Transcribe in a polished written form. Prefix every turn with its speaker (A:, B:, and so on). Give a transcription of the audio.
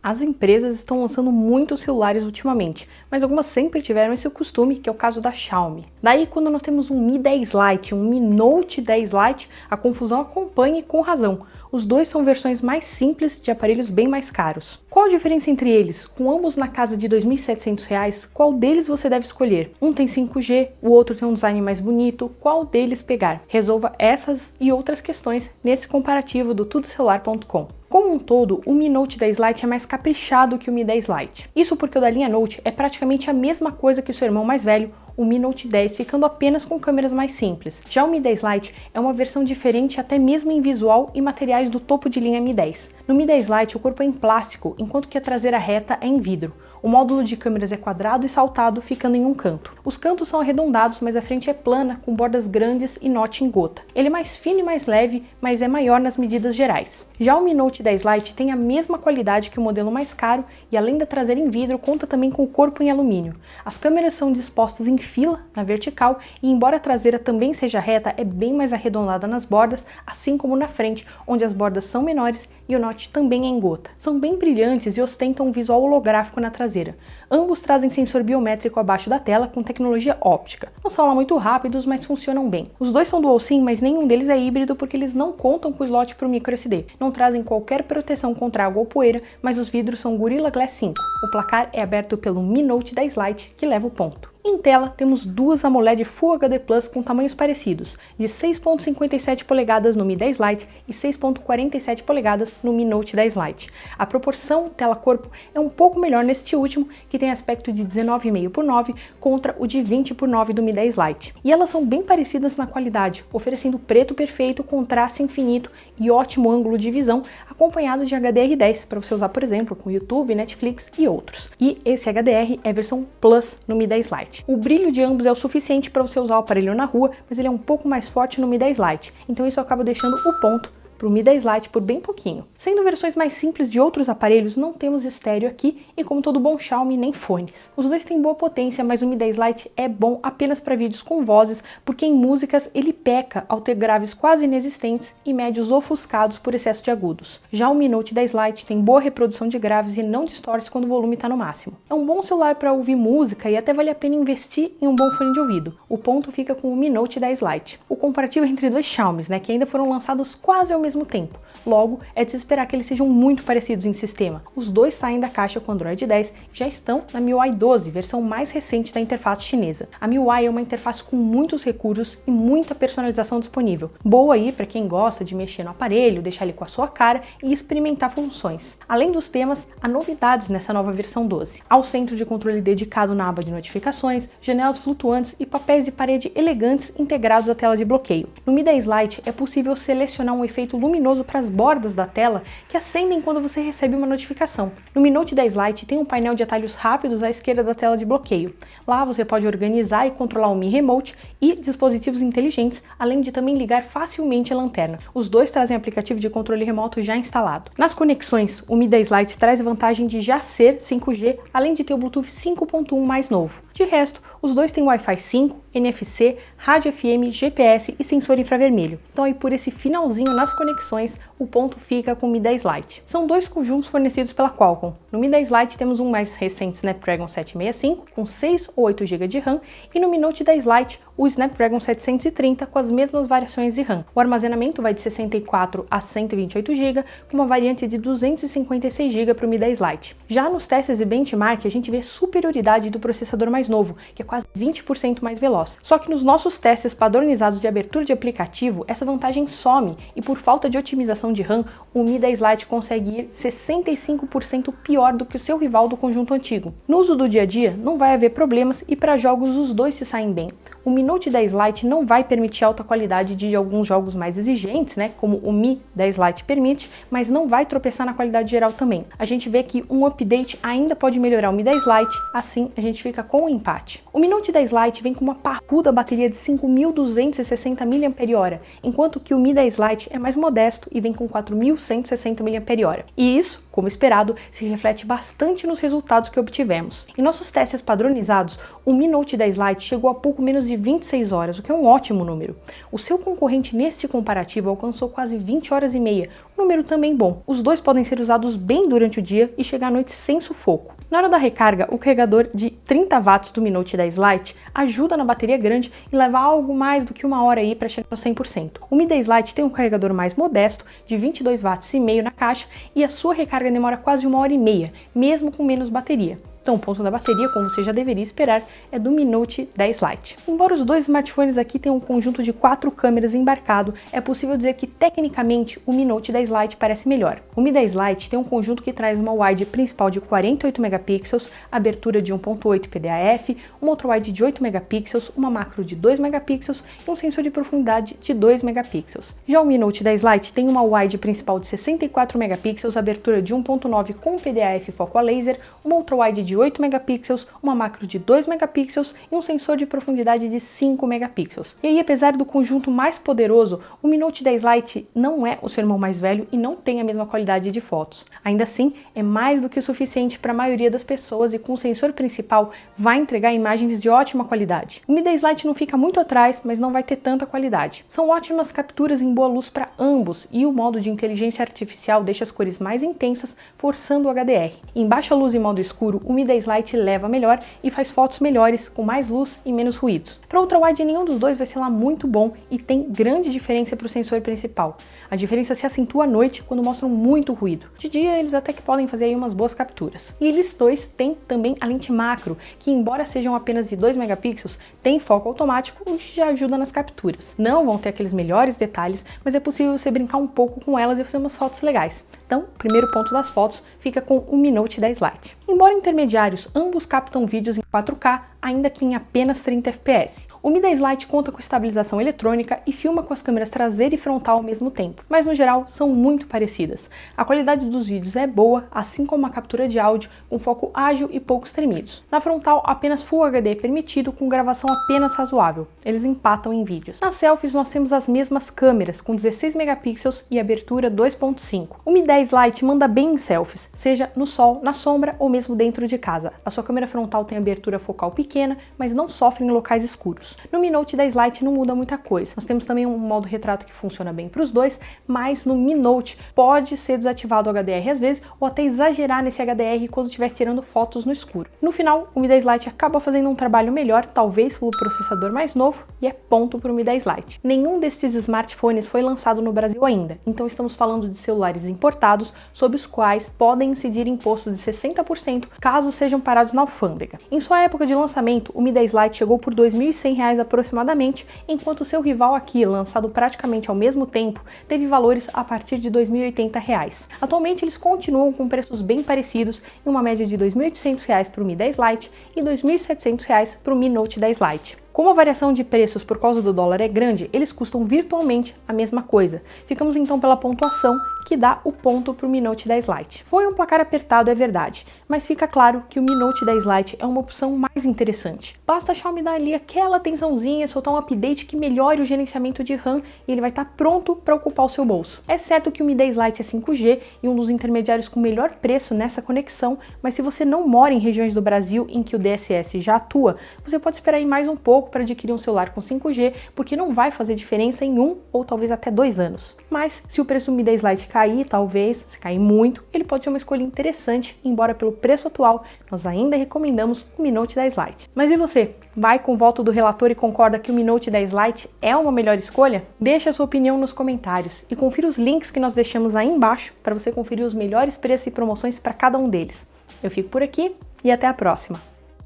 A: As empresas estão lançando muitos celulares ultimamente, mas algumas sempre tiveram esse costume, que é o caso da Xiaomi. Daí, quando nós temos um Mi 10 Lite, um Mi Note 10 Lite, a confusão acompanha e com razão. Os dois são versões mais simples de aparelhos bem mais caros. Qual a diferença entre eles? Com ambos na casa de R$ 2.700, qual deles você deve escolher? Um tem 5G, o outro tem um design mais bonito, qual deles pegar? Resolva essas e outras questões nesse comparativo do tudocelular.com. Como um todo, o Mi Note 10 Lite é mais caprichado que o Mi 10 Lite. Isso porque o da linha Note é praticamente a mesma coisa que o seu irmão mais velho, o Mi Note 10, ficando apenas com câmeras mais simples. Já o Mi 10 Lite é uma versão diferente até mesmo em visual e materiais do topo de linha Mi 10. No Mi 10 Lite o corpo é em plástico, enquanto que a traseira reta é em vidro. O módulo de câmeras é quadrado e saltado, ficando em um canto. Os cantos são arredondados, mas a frente é plana, com bordas grandes e notch em gota. Ele é mais fino e mais leve, mas é maior nas medidas gerais. Já o Mi Note 10 Lite tem a mesma qualidade que o modelo mais caro e, além da traseira em vidro, conta também com o corpo em alumínio. As câmeras são dispostas em fila, na vertical, e embora a traseira também seja reta, é bem mais arredondada nas bordas, assim como na frente, onde as bordas são menores e o notch também é em gota. São bem brilhantes e ostentam um visual holográfico na traseira. Ambos trazem sensor biométrico abaixo da tela com tecnologia óptica. Não são lá muito rápidos, mas funcionam bem. Os dois são dual SIM, mas nenhum deles é híbrido porque eles não contam com slot para o microSD. Não trazem qualquer proteção contra água ou poeira, mas os vidros são Gorilla Glass 5. O placar é aberto pelo Mi Note 10 Lite, que leva o ponto. Em tela, temos duas AMOLED Full HD Plus com tamanhos parecidos, de 6.57 polegadas no Mi 10 Lite e 6.47 polegadas no Mi Note 10 Lite. A proporção tela-corpo é um pouco melhor neste último, que tem aspecto de 19,5 por 9 contra o de 20 por 9 do Mi 10 Lite. E elas são bem parecidas na qualidade, oferecendo preto perfeito, contraste infinito e ótimo ângulo de visão, acompanhado de HDR10 para você usar, por exemplo, com YouTube, Netflix e outros. E esse HDR é a versão Plus no Mi 10 Lite. O brilho de ambos é o suficiente para você usar o aparelho na rua, mas ele é um pouco mais forte no Mi 10 Lite, então isso acaba deixando o ponto para o Mi 10 Lite por bem pouquinho. Sendo versões mais simples de outros aparelhos, não temos estéreo aqui e, como todo bom Xiaomi, nem fones. Os dois têm boa potência, mas o Mi 10 Lite é bom apenas para vídeos com vozes, porque em músicas ele peca ao ter graves quase inexistentes e médios ofuscados por excesso de agudos. Já o Mi Note 10 Lite tem boa reprodução de graves e não distorce quando o volume está no máximo. É um bom celular para ouvir música e até vale a pena investir em um bom fone de ouvido. O ponto fica com o Mi Note 10 Lite. O comparativo entre dois Xiaomis, que ainda foram lançados quase ao mesmo tempo. Logo, é de se esperar que eles sejam muito parecidos em sistema. Os dois saem da caixa com Android 10 e já estão na MIUI 12, versão mais recente da interface chinesa. A MIUI é uma interface com muitos recursos e muita personalização disponível. Boa aí para quem gosta de mexer no aparelho, deixar ele com a sua cara e experimentar funções. Além dos temas, há novidades nessa nova versão 12. Há o centro de controle dedicado na aba de notificações, janelas flutuantes e papéis de parede elegantes integrados à tela de bloqueio. No Mi 10 Lite é possível selecionar um efeito luminoso para as bordas da tela que acendem quando você recebe uma notificação. No Mi Note 10 Lite tem um painel de atalhos rápidos à esquerda da tela de bloqueio. Lá você pode organizar e controlar o Mi Remote e dispositivos inteligentes, além de também ligar facilmente a lanterna. Os dois trazem aplicativo de controle remoto já instalado. Nas conexões, o Mi 10 Lite traz a vantagem de já ser 5G, além de ter o Bluetooth 5.1 mais novo. De resto, os dois têm Wi-Fi 5, NFC, rádio FM, GPS e sensor infravermelho. Então aí por esse finalzinho nas conexões, o ponto fica com o Mi 10 Lite. São dois conjuntos fornecidos pela Qualcomm. No Mi 10 Lite temos um mais recente Snapdragon 765 com 6 ou 8 GB de RAM e no Mi Note 10 Lite o Snapdragon 730 com as mesmas variações de RAM. O armazenamento vai de 64 a 128 GB com uma variante de 256 GB para o Mi 10 Lite. Já nos testes e benchmark a gente vê superioridade do processador mais novo, que é quase 20% mais veloz. Só que nos nossos testes padronizados de abertura de aplicativo, essa vantagem some e por falta de otimização de RAM, o Mi 10 Lite consegue ir 65% pior do que o seu rival do conjunto antigo. No uso do dia a dia, não vai haver problemas e para jogos os dois se saem bem. O Mi Note 10 Lite não vai permitir alta qualidade de alguns jogos mais exigentes, como o Mi 10 Lite permite, mas não vai tropeçar na qualidade geral também. A gente vê que um update ainda pode melhorar o Mi 10 Lite, assim a gente fica com o empate. O Mi Note 10 Lite vem com uma parruda bateria de 5.260 mAh, enquanto que o Mi 10 Lite é mais modesto e vem com 4.160 mAh. E isso, como esperado, se reflete bastante nos resultados que obtivemos. Em nossos testes padronizados, o Mi Note 10 Lite chegou a pouco menos de de 26 horas, o que é um ótimo número. O seu concorrente neste comparativo alcançou quase 20 horas e meia, um número também bom. Os dois podem ser usados bem durante o dia e chegar à noite sem sufoco. Na hora da recarga, o carregador de 30 watts do Mi Note 10 Lite ajuda na bateria grande e leva algo mais do que uma hora aí para chegar no 100%. O Mi 10 Lite tem um carregador mais modesto, de 22 watts e meio na caixa, e a sua recarga demora quase uma hora e meia, mesmo com menos bateria. Então o ponto da bateria, como você já deveria esperar, é do Mi Note 10 Lite. Embora os dois smartphones aqui tenham um conjunto de 4 câmeras embarcado, é possível dizer que tecnicamente o Mi Note 10 Lite parece melhor. O Mi 10 Lite tem um conjunto que traz uma wide principal de 48 megapixels, abertura de 1.8 PDAF, uma outra wide de 8 megapixels, uma macro de 2 megapixels e um sensor de profundidade de 2 megapixels. Já o Mi Note 10 Lite tem uma wide principal de 64 megapixels, abertura de 1.9 com PDAF foco a laser, uma outra wide de 8 megapixels, uma macro de 2 megapixels e um sensor de profundidade de 5 megapixels. E aí, apesar do conjunto mais poderoso, o Mi Note 10 Lite não é o seu irmão mais velho e não tem a mesma qualidade de fotos. Ainda assim, é mais do que o suficiente para a maioria das pessoas e com o sensor principal vai entregar imagens de ótima qualidade. O Mi 10 Lite não fica muito atrás, mas não vai ter tanta qualidade. São ótimas capturas em boa luz para ambos e o modo de inteligência artificial deixa as cores mais intensas, forçando o HDR. Em baixa luz e modo escuro, o Mi 10 Lite leva melhor e faz fotos melhores, com mais luz e menos ruídos. Para ultrawide, nenhum dos dois vai ser lá muito bom e tem grande diferença para o sensor principal. A diferença se acentua à noite, quando mostram muito ruído. De dia, eles até que podem fazer aí umas boas capturas. E eles dois têm também a lente macro, que embora sejam apenas de 2 megapixels, tem foco automático, o que já ajuda nas capturas. Não vão ter aqueles melhores detalhes, mas é possível você brincar um pouco com elas e fazer umas fotos legais. Então, o primeiro ponto das fotos fica com o Mi Note 10 Lite. Embora intermediários, ambos captam vídeos em 4K, ainda que em apenas 30 fps. O Mi 10 Lite conta com estabilização eletrônica e filma com as câmeras traseira e frontal ao mesmo tempo, mas no geral são muito parecidas. A qualidade dos vídeos é boa, assim como a captura de áudio com foco ágil e poucos tremidos. Na frontal, apenas Full HD é permitido, com gravação apenas razoável. Eles empatam em vídeos. Nas selfies, nós temos as mesmas câmeras, com 16 megapixels e abertura 2.5. O Mi 10 Lite manda bem em selfies, seja no sol, na sombra ou mesmo dentro de casa. A sua câmera frontal tem abertura focal pequena, mas não sofre em locais escuros. No Mi Note 10 Lite não muda muita coisa. Nós temos também um modo retrato que funciona bem para os dois, mas no Mi Note pode ser desativado o HDR às vezes, ou até exagerar nesse HDR quando estiver tirando fotos no escuro. No final, o Mi 10 Lite acaba fazendo um trabalho melhor, talvez pelo processador mais novo, e é ponto para o Mi 10 Lite. Nenhum desses smartphones foi lançado no Brasil ainda, então estamos falando de celulares importados, sobre os quais podem incidir imposto de 60% caso sejam parados na alfândega. Em sua época de lançamento, o Mi 10 Lite chegou por R$ 2.100 aproximadamente, enquanto seu rival aqui, lançado praticamente ao mesmo tempo, teve valores a partir de R$ 2.080. Atualmente eles continuam com preços bem parecidos, em uma média de R$ 2.800 para o Mi 10 Lite e R$ 2.700 para o Mi Note 10 Lite. Como a variação de preços por causa do dólar é grande, eles custam virtualmente a mesma coisa. Ficamos então pela pontuação, que dá o ponto para o Mi Note 10 Lite. Foi um placar apertado, é verdade, mas fica claro que o Mi Note 10 Lite é uma opção mais interessante. Basta a Xiaomi dar ali aquela atençãozinha, soltar um update que melhore o gerenciamento de RAM e ele vai estar pronto para ocupar o seu bolso. É certo que o Mi 10 Lite é 5G e um dos intermediários com melhor preço nessa conexão, mas se você não mora em regiões do Brasil em que o DSS já atua, você pode esperar aí mais um pouco para adquirir um celular com 5G, porque não vai fazer diferença em 1 ou talvez até 2 anos. Mas se o preço do Mi 10 Lite cair, talvez, se cair muito, ele pode ser uma escolha interessante, embora pelo preço atual, nós ainda recomendamos o Mi Note 10 Lite. Mas e você? Vai com o voto do relator e concorda que o Mi Note 10 Lite é uma melhor escolha? Deixe a sua opinião nos comentários e confira os links que nós deixamos aí embaixo para você conferir os melhores preços e promoções para cada um deles. Eu fico por aqui e até a próxima!